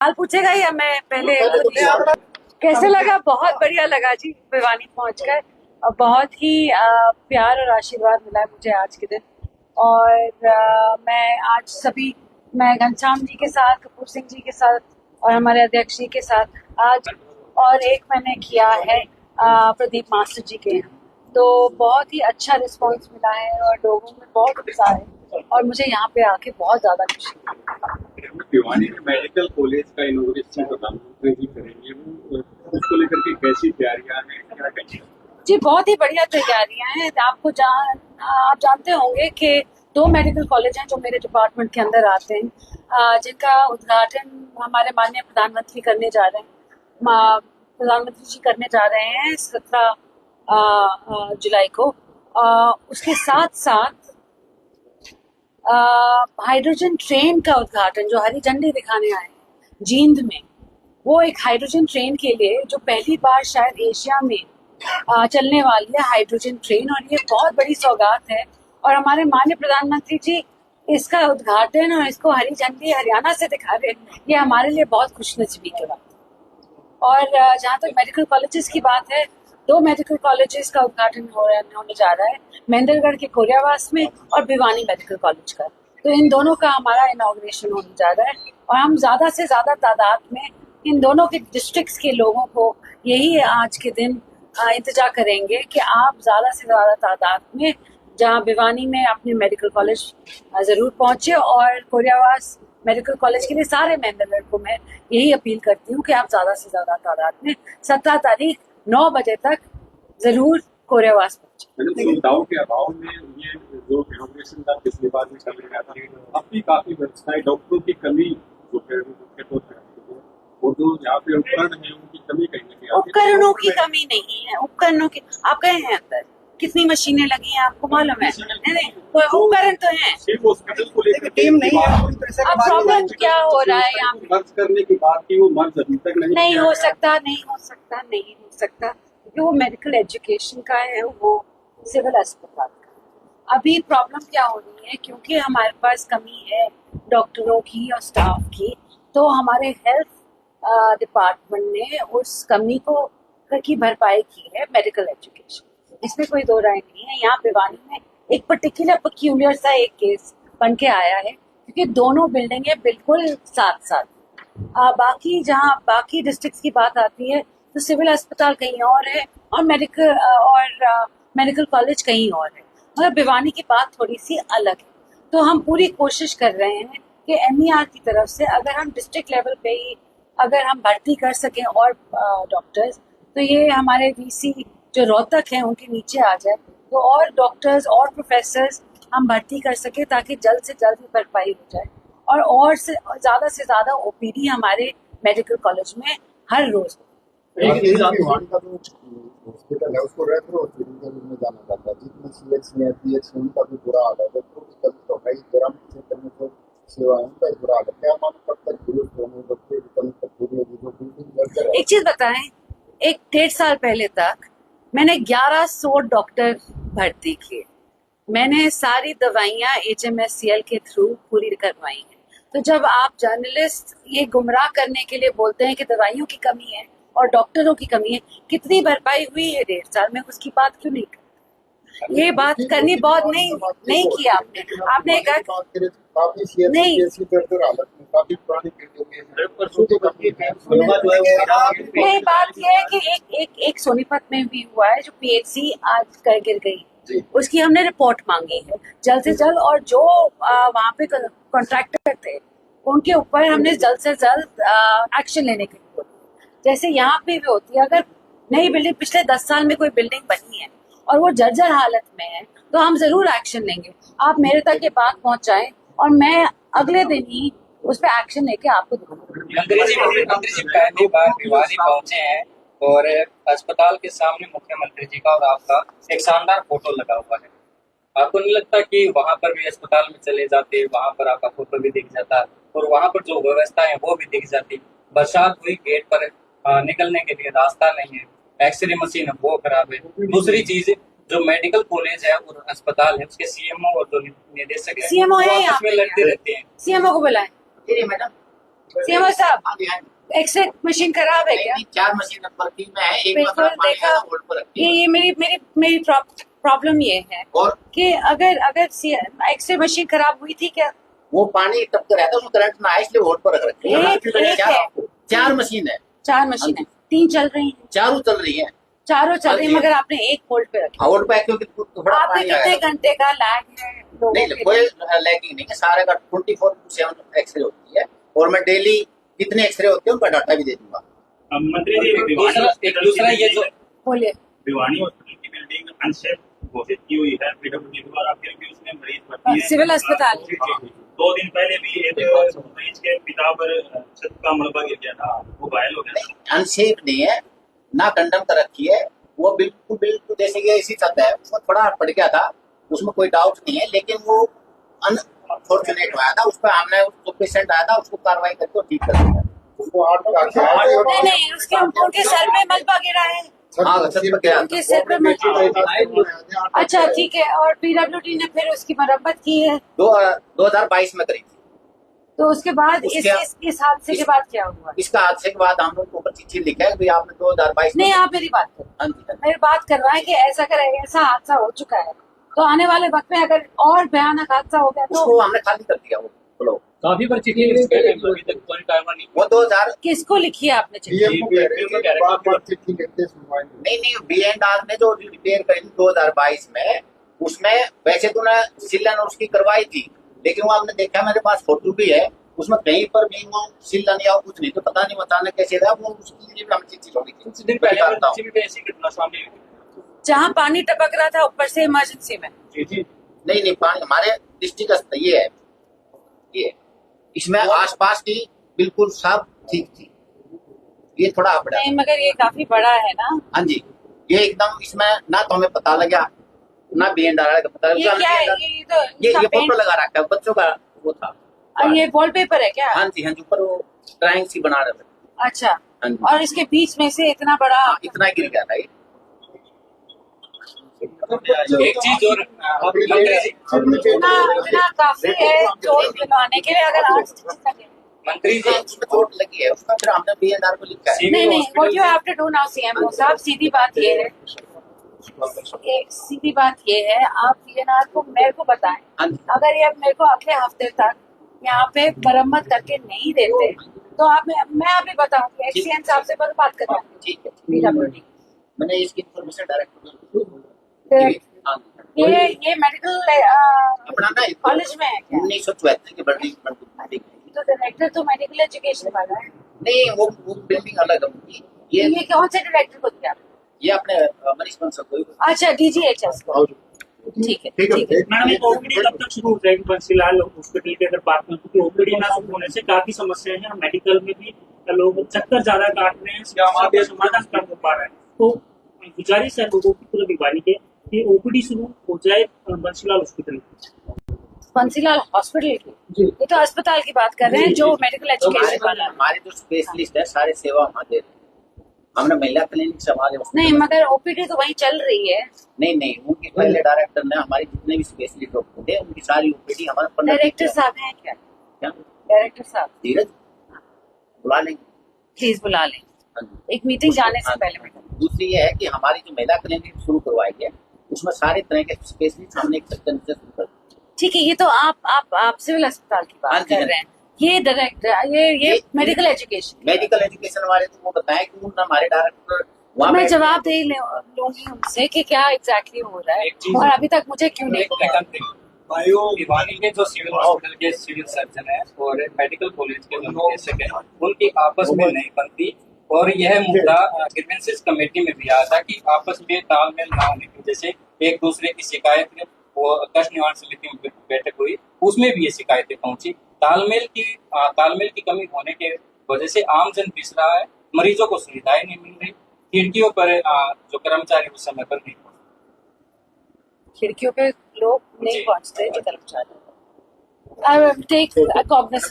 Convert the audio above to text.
हाल पूछेगा या मैं पहले कैसे लगा? बहुत बढ़िया लगा जी, भिवानी पहुंचकर। और बहुत ही प्यार और आशीर्वाद मिला है मुझे आज के दिन। और मैं घनश्याम जी के साथ, कपूर सिंह जी के साथ और हमारे अध्यक्ष जी के साथ आज, और एक मैंने किया है प्रदीप मास्टर जी के यहाँ। तो बहुत ही अच्छा रिस्पांस मिला है और लोगों में बहुत उत्साह है और मुझे यहाँ पे आके बहुत ज्यादा खुशी है। भिवानी में मेडिकल कॉलेज का इनॉग्रेशन प्रधानमंत्री जी करेंगे, वो उसको लेकर के कैसी तैयारियां हैं, क्या कहेंगे? जी बहुत ही बढ़िया तैयारियां हैं। आप जानते होंगे कि 2 मेडिकल कॉलेज हैं जो मेरे डिपार्टमेंट के अंदर आते हैं, जिनका उद्घाटन हमारे माननीय प्रधानमंत्री करने जा रहे हैं। प्रधानमंत्री जी करने जा रहे हैं 17 जुलाई को। उसके साथ साथ हाइड्रोजन ट्रेन का उद्घाटन, जो हरी झंडी दिखाने आए हैं जींद में, वो एक हाइड्रोजन ट्रेन के लिए जो पहली बार शायद एशिया में चलने वाली है हाइड्रोजन ट्रेन, और ये बहुत बड़ी सौगात है। और हमारे माननीय प्रधानमंत्री जी इसका उद्घाटन और इसको हरी झंडी हरियाणा से दिखा रहे हैं, ये हमारे लिए बहुत खुशनसीबी की बात है। और जहाँ तक मेडिकल कॉलेजेस की बात है, 2 मेडिकल कॉलेजेस का उद्घाटन होने जा रहा है, महेंद्रगढ़ के कोरियावास में और भिवानी मेडिकल कॉलेज का। तो इन दोनों का हमारा इनॉग्रेशन होने जा रहा है और हम ज्यादा से ज्यादा तादाद में इन दोनों के डिस्ट्रिक्ट्स के लोगों को यही आज के दिन इंतजार करेंगे कि आप ज्यादा से ज्यादा तादाद में जहाँ भिवानी में अपने मेडिकल कॉलेज जरूर पहुंचे। और कोरियावास मेडिकल कॉलेज के लिए सारे मेंबर्स को मैं यही अपील करती हूँ कि आप ज्यादा से ज्यादा तादाद में 17 तारीख 9 बजे तक जरूर कोरियावास पहुंचे। सुविधाओं के अभाव में ये जो इनॉग्रेशन था पिछली बार में चल रहा था, अब भी काफी व्यवस्थाएं, डॉक्टरों की कमी जो है वो मुख्य तौर पर, और जो यहाँ पे उपकरण है उनकी कमी कहीं ना कहीं। उपकरणों की कमी नहीं है, उपकरणों की आप गए हैं अंदर, कितनी मशीनें लगी हैं आपको मालूम है? नहीं, कोई उपकरण तो है, सिर्फ हॉस्पिटल को लेकर टीम नहीं है। अब प्रॉब्लम क्या हो रहा है यहाँ पे? मर्ज करने की बात की, वो मर्ज अभी तक नहीं हो सकता क्योंकि वो मेडिकल एजुकेशन का है, वो सिविल अस्पताल का। अभी प्रॉब्लम क्या हो रही है, क्योंकि हमारे पास कमी है डॉक्टरों की और स्टाफ की, तो हमारे हेल्थ डिपार्टमेंट ने उस कमी की भरपाई की है मेडिकल एजुकेशन। इसमें कोई दो राय नहीं है। यहाँ भिवानी में एक पर्टिकुलर पक्यूलियर सा एक केस बन के आया है, क्योंकि दोनों बिल्डिंगें बिल्कुल साथ साथ। बाकी डिस्ट्रिक्ट्स की बात आती है तो सिविल अस्पताल कहीं और है और मेडिकल कॉलेज कहीं और है, मगर भिवानी की बात थोड़ी सी अलग है। तो हम पूरी कोशिश कर रहे हैं कि MER की तरफ से अगर हम डिस्ट्रिक्ट लेवल पे ही अगर हम भर्ती कर सकें और डॉक्टर्स, तो ये हमारे VC जो रोहतक हैं उनके नीचे आ जाए, तो और डॉक्टर्स और प्रोफेसर्स हम भर्ती कर सके ताकि जल्द से जल्द ही भरपाई हो जाए और से ज्यादा OPD हमारे मेडिकल कॉलेज में हर रोज। हॉस्पिटल है उसको रेफर हॉस्पिटल के रूप में जाना जाता है, जितने CHC है PHC उनका भी बुरा हाल है, डॉक्टरों की कमी तो है, ग्रामीण क्षेत्र में जो सेवाएं उनका बुरा हाल है। क्या मालूम कब तक दुरुस्त होने, डॉक्टरों की कमी तक पूरी होगी? जो बिल्डिंग एक चीज बताएं, 1-1.5 साल पहले तक मैंने 1100 डॉक्टर भर्ती किए, मैंने सारी दवाइयां HMSCL के थ्रू पूरी करवाई है। तो जब आप जर्नलिस्ट ये गुमराह करने के लिए बोलते हैं कि दवाइयों की कमी है और डॉक्टरों की कमी है, कितनी भरपाई हुई है 1.5 साल में, उसकी बात क्यों नहीं कर? ये बात करनी बहुत नहीं की आपने कहा नहीं। नहीं, बात यह है कि एक सोनीपत में भी हुआ है जो PHC आज गिर गई, उसकी हमने रिपोर्ट मांगी है जल्द से जल्द, और जो वहाँ पे कॉन्ट्रैक्टर थे उनके ऊपर हमने जल्द से जल्द एक्शन लेने के लिए बोली। जैसे यहाँ पे भी होती है, अगर नई बिल्डिंग पिछले 10 साल में कोई बिल्डिंग बनी है और वो जर्जर हालत में है तो हम जरूर एक्शन लेंगे। आप मेरे तक ये बात पहुंचाएं और मैं अगले दिन ही उस पर एक्शन लेके आपको दूंगा। मंत्री जी पहली बार भिवानी पहुंचे हैं और अस्पताल के सामने मुख्यमंत्री जी का और आपका एक शानदार फोटो लगा हुआ है। आपको नहीं लगता कि वहां पर भी अस्पताल में चले जाते, वहां पर आपका फोटो भी दिख जाता और वहां पर जो व्यवस्था है वो भी दिख जाती? बरसात हुई, गेट पर निकलने के लिए रास्ता नहीं है, एक्सरे मशीन है वो खराब है। दूसरी चीज, जो मेडिकल कॉलेज है और अस्पताल है उसके CMO और जो निदेशक है CMO है आपस में लड़ते रहते हैं। CMO को बुलाएं। मैडम सीएमओ साहब, हाँ जी, हाँ जी। एक्सरे मशीन खराब है क्या? नहीं, 4 मशीन नंबर 3 में है, एक बिल्कुल मतलब पानी देखा। आया होल्ड पर रखी है। ये मेरी प्रॉब्लम ये है और कि अगर एक्सरे मशीन खराब हुई थी क्या? वो पानी टपक रहा था, उसमें करंट ना आया, इसलिए होल्ड पर रख रखी है। एक है। 4 मशीन है, 4 मशीन है, 3 चल रही हैं, चारों चल रही है। चारों चल रही हैं, हाँ जी। मगर आपने एक होल्ड पे रखी। होल्ड पे क्योंकि थोड़ा आपने पानी कितने आया। घंटे का लैग है लोगों नहीं, के कोई लिए? लैगिंग नहीं है, सारे का 24/7 एक्सरे होती है, और मैं डेली कितने एक्सरे होते हैं उनका डाटा भी दे दूंगा। मंत्री जी, एक दूसरा ये जो बोलिए। भिवानी हॉस्पिटल की बिल्डिंग अनसेफ घोषित की हुई है पीडब्ल्यूडी द्वारा, फिर भी उसमें मरीज भर्ती है। सिविल अस्पताल। 2 दिन पहले भी एक मरीज के पिता पर छत का मलबा गिर गया था, वो घायल हो गया था। अनसेफ नहीं है, ना कंडम कर रखी है, वो बिल्कुल जैसे कि ऐसी छत है, उसमें थोड़ा पड़ गया था, उसमें कोई डाउट नहीं है, लेकिन वो अनफॉर्चुनेट आया था, उस पर हमने जो पेशेंट आया था उसको कार्रवाई करके ठीक कर दिया। उसको 8 नहीं, उसके उनके सर में मलबा गिरा है। हाँ, छत पर गिरा था। उनके सर पे मलबा। अच्छा ठीक है, और पीडब्ल्यूडी ने फिर उसकी मरम्मत की है, 2022 में करी थी। तो उसके बाद इस हादसे के बाद क्या हुआ? इसका हादसे के बाद हम लोग को ऊपर चिट्ठी लिखा है कि आपने 2022 में। नहीं, आप मेरी बात करो। हाँ जी, हाँ जी। मेरी बात करना है कि ऐसा हादसा हो चुका है, तो आने वाले वक्त में अगर और भयानक हादसा हो गया तो उसको हमने खाली कर दिया वो ब्लॉक। काफी बार चिट्ठी लिखी है, अभी तक कोई कार्रवाई नहीं। वो 2000 किसको लिखी है आपने चिट्ठी? डीएम को कह रहे हैं कि बार-बार चिट्ठी लिखते सुनवाई नहीं। नहीं, B&R ने जो रिपेयर करी थी 2022 में, उसमें वैसे तो ना सिलन उसकी करवाई थी, लेकिन वो आपने देखा, मेरे पास फोटो भी है, उसमें कहीं पर भी वो सिलन या कुछ नहीं, तो पता नहीं अचानक कैसे था वो, उसके लिए भी हम चिट्ठी छोड़ी थी। कुछ दिन पहले ऐसी घटना सामने आई थी। जहाँ पानी टपक रहा था ऊपर से इमरजेंसी में। जी नहीं, पानी हमारे डिस्ट्रिक्ट ये है, ये इसमें आसपास की बिल्कुल सब ठीक थी, ये थोड़ा अपड़ा। नहीं, मगर ये काफी बड़ा है ना। हाँ जी, ये एकदम इसमें ना तो हमें पता लगा, ना B&R का पता ये लगा। क्या है? ये फोटो लगा रखा है, बच्चों का वो था। ये वॉलपेपर है क्या? हाँ जी, ऊपर वो ड्राइंग सी बना रहे थे। अच्छा, हाँ जी। और इसके बीच में से इतना बड़ा। हाँ, इतना गिर गया था ये। एक चीज और मंत्री जी, इतना काफी है चोट दिलाने के लिए, अगर आज मंत्री जी, उसमें चोट लगी है, उसका फिर हमने B&R को लिखा है। नहीं, what you have to do now CMO साहब, सीधी बात ये है, सीधी बात ये है, आप पीएनआर को मेरे को बताएं, हाँ जी। अगर ये मेरे को अगले हफ्ते तक यहाँ पे मरम्मत करके नहीं देते तो आप मैं अभी बताऊंगी, एक्सीएम साहब से बात करना। ठीक है, पीडब्ल्यूडी मैंने इसकी इन्फॉर्मेशन डायरेक्ट ये मेडिकल अपना ना कॉलेज में है क्या? 1974 की बिल्डिंग। तो डायरेक्टर तो मेडिकल एजुकेशन वाला है। नहीं, वो बिल्डिंग अलग है। ये कौन से डायरेक्टर को दिया? ये अपने मनीष बंसल को। अच्छा, डीजीएचएस को। ठीक है, ठीक है। मैडम, ये ओपीडी कब तक शुरू हो जाएगी? बंसीलाल हॉस्पिटल की अगर बात करें, क्योंकि ओपीडी ना शुरू होने से काफी समस्याएं हैं, मेडिकल में भी लोग चक्कर ज्यादा काट रहे हैं, समाधान कम हो पा रहा है। तो गुजारिश है लोगों की, पूरे भिवानी के, कि ओपीडी शुरू हो जाए बंसीलाल हॉस्पिटल। बंसीलाल हॉस्पिटल की? ये तो अस्पताल की बात कर रहे हैं जो मेडिकल एजुकेशन वाला है। हमारे जो स्पेशलिस्ट है सारे सेवा वहाँ दे रहे हैं। हमने महिला क्लिनिक संभाले। नहीं, मगर ओपीडी तो वहीं चल रही है। नहीं, उनके पहले डायरेक्टर ने हमारे जितने भी स्पेशलिस्ट डॉक्टर थे उनकी सारी ओपीडी हमारे 15 डायरेक्टर साहब हैं क्या? क्या डायरेक्टर साहब धीरज बुला लेंगे, प्लीज बुला लें, हाँ जी। एक मीटिंग जाने से पहले। दूसरी ये है कि हमारी जो महिला क्लिनिक शुरू करवाई है उसमें सारे तरह के स्पेशलिस्ट हमने एक सेक्शन से शुरू कर दिया। ठीक है, ये तो आप सिविल अस्पताल की हाँ बात जी, कर रहे हैं। ये डायरेक्टर ये मेडिकल एजुकेशन वाले तो वो बताएं कि उन हमारे डायरेक्टर वहाँ मैं बैठ- जवाब दे लूंगी उनसे कि क्या एग्जैक्टली हो रहा है एक चीज- और अभी तक मुझे क्यों नहीं पता। भिवानी के जो सिविल हॉस्पिटल के सिविल सर्जन है और मेडिकल कॉलेज के जो निदेशक है, उनकी आपस में नहीं बनती, और यह मुद्दा ग्रीवेंसेस कमेटी में भी आया था कि आपस में तालमेल ना होने की वजह से एक दूसरे की शिकायत वो कष्ट निवारण समिति में बैठक हुई, उसमें भी ये शिकायतें पहुंची। तालमेल की कमी होने के वजह से आमजन पिस रहा है, मरीजों को सुविधाएं नहीं मिल रही, खिड़कियों पर जो कर्मचारी उस समय पर नहीं पहुंचते, खिड़कियों पे लोग नहीं जी। पहुंचते जो कर्मचारी। I will take a cognizance